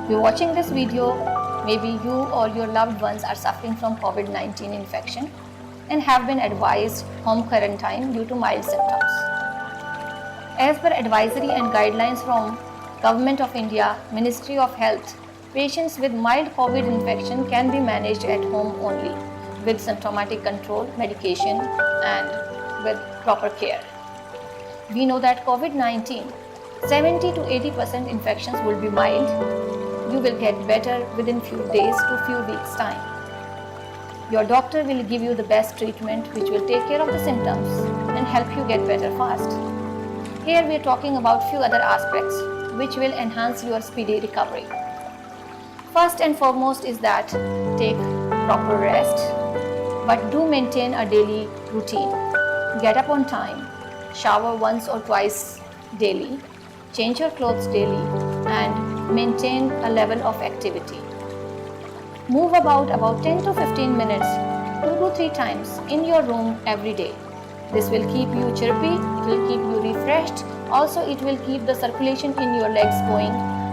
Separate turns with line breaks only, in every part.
You're watching this video, maybe you or your loved ones are suffering from COVID-19 infection and have been advised home quarantine due to mild symptoms. As per advisory and guidelines from Government of India, Ministry of Health, patients with mild COVID infection can be managed at home only with symptomatic control, medication and with proper care. We know that COVID-19, 70 to 80% infections will be mild. You will get better within few days to few weeks time. Your doctor will give you the best treatment which will take care of the symptoms and help you get better fast. Here we are talking about few other aspects which will enhance your speedy recovery. First and foremost is that take proper rest, but do maintain a daily routine. Get up on time, shower once or twice daily, change your clothes daily and maintain a level of activity. Move about 10 to 15 minutes 2 to 3 times in your room every day. This will keep you chirpy, it will keep you refreshed. Also, it will keep the circulation in your legs going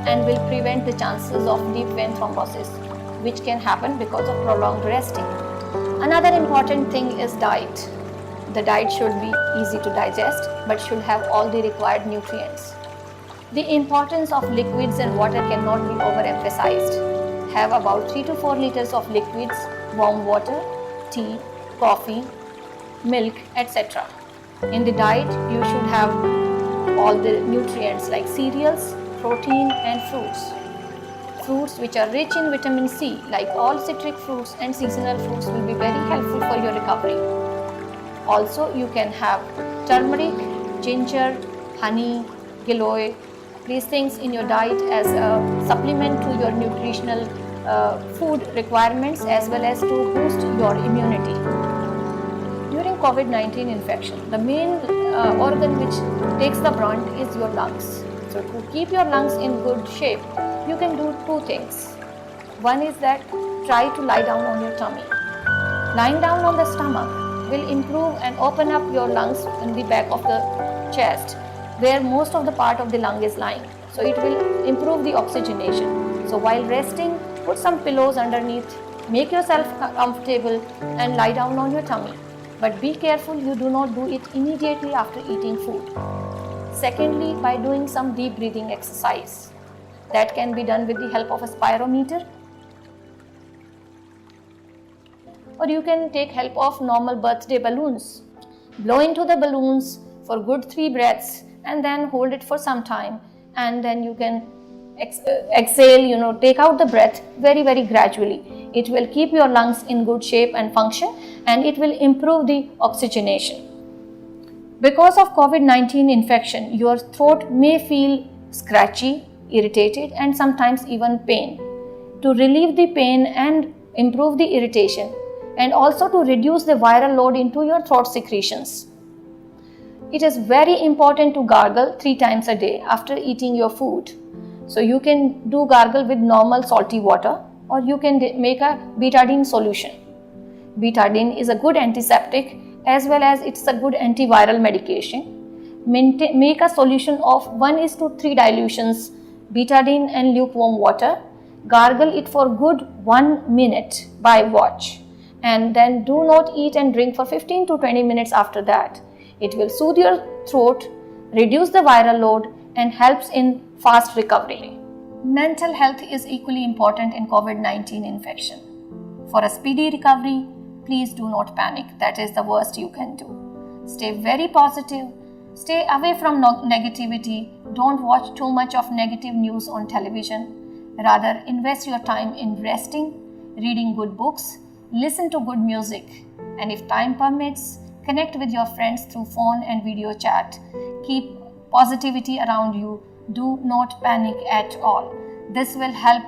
and will prevent the chances of deep vein thrombosis, which can happen because of prolonged resting. Another important thing is diet. The diet should be easy to digest but should have all the required nutrients. The importance of liquids and water cannot be overemphasized. Have about 3 to 4 liters of liquids, warm water, tea, coffee, milk, etc. In the diet, you should have all the nutrients like cereals, protein and fruits. Fruits which are rich in vitamin C, like all citric fruits and seasonal fruits, will be very helpful for your recovery. Also, you can have turmeric, ginger, honey, giloy, these things in your diet as a supplement to your nutritional food requirements as well as to boost your immunity. During COVID-19 infection, the main organ which takes the brunt is your lungs. So to keep your lungs in good shape, you can do 2 things. One is that try to lie down on your tummy. Lying down on the stomach will improve and open up your lungs in the back of the chest, where most of the part of the lung is lying. So it will improve the oxygenation. So while resting, put some pillows underneath, make yourself comfortable and lie down on your tummy. But be careful you do not do it immediately after eating food. Secondly, by doing some deep breathing exercise. That can be done with the help of a spirometer. Or you can take help of normal birthday balloons. Blow into the balloons for good 3 breaths and then hold it for some time, and then you can exhale, take out the breath very gradually. It will keep your lungs in good shape and function, and it will improve the oxygenation. Because of COVID-19 infection, your throat may feel scratchy, irritated and sometimes even pain. To relieve the pain and improve the irritation, and also to reduce the viral load into your throat secretions, it is very important to gargle 3 times a day after eating your food. So you can do gargle with normal salty water, or you can make a betadine solution. Betadine is a good antiseptic as well as it's a good antiviral medication. Make a solution of 1:3 dilutions betadine and lukewarm water. Gargle it for good 1 minute by watch, and then do not eat and drink for 15 to 20 minutes after that. It will soothe your throat, reduce the viral load and helps in fast recovery. Mental health is equally important in COVID-19 infection. For a speedy recovery, please do not panic. That is the worst you can do. Stay very positive. Stay away from negativity. Don't watch too much of negative news on television. Rather, invest your time in resting, reading good books, listen to good music, and if time permits, connect with your friends through phone and video chat. Keep positivity around you. Do not panic at all. This will help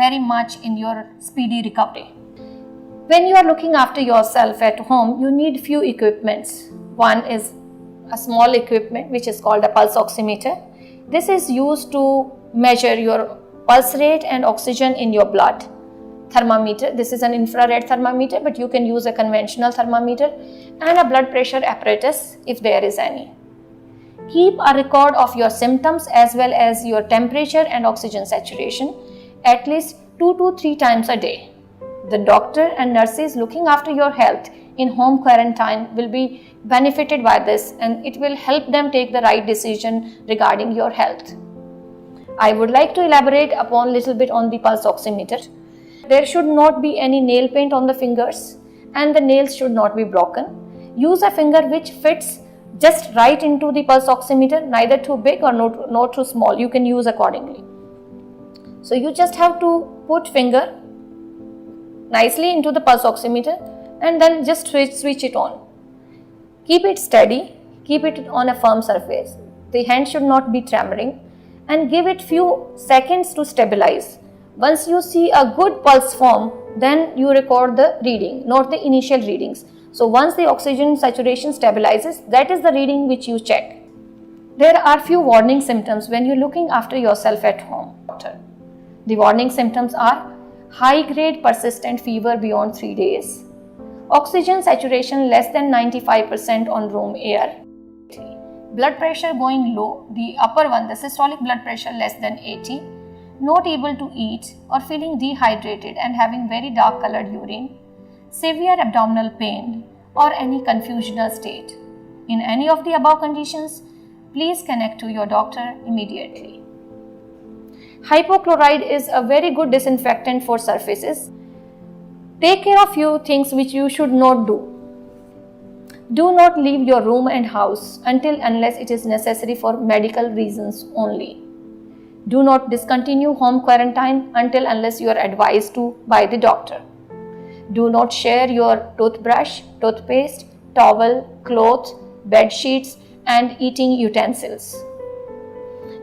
very much in your speedy recovery. When you are looking after yourself at home, you need few equipments. One is a small equipment which is called a pulse oximeter. This is used to measure your pulse rate and oxygen in your blood. Thermometer, this is an infrared thermometer, but you can use a conventional thermometer, and a blood pressure apparatus if there is any. Keep a record of your symptoms as well as your temperature and oxygen saturation. at least 2 to 3 times a day. The doctor and nurses looking after your health in home quarantine will be benefited by this, and it will help them take the right decision regarding your health. I would like to elaborate upon a little bit on the pulse oximeter. There should not be any nail paint on the fingers, and the nails should not be broken. Use a finger which fits just right into the pulse oximeter, neither too big or not too small. You can use accordingly. So you just have to put finger nicely into the pulse oximeter and then just switch it on. Keep it steady, keep it on a firm surface. The hand should not be tremoring, and give it few seconds to stabilize. Once you see a good pulse form, then you record the reading, not the initial readings. So once the oxygen saturation stabilizes, that is the reading which you check. There are few warning symptoms when you're looking after yourself at home. The warning symptoms are high-grade persistent fever beyond 3 days, oxygen saturation less than 95% on room air, blood pressure going low, the upper one, the systolic blood pressure less than 80, not able to eat or feeling dehydrated and having very dark colored urine, severe abdominal pain or any confusional state. In any of the above conditions, please connect to your doctor immediately. Hypochlorite is a very good disinfectant for surfaces. Take care of few things which you should not do. Do not leave your room and house unless it is necessary for medical reasons only. Do not discontinue home quarantine unless you are advised to by the doctor. Do not share your toothbrush, toothpaste, towel, cloth, bed sheets and eating utensils.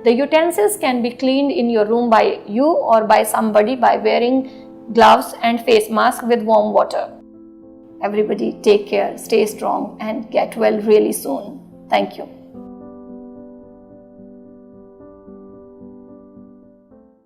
The utensils can be cleaned in your room by you or by somebody by wearing gloves and face mask with warm water. Everybody take care, stay strong and get well really soon. Thank you.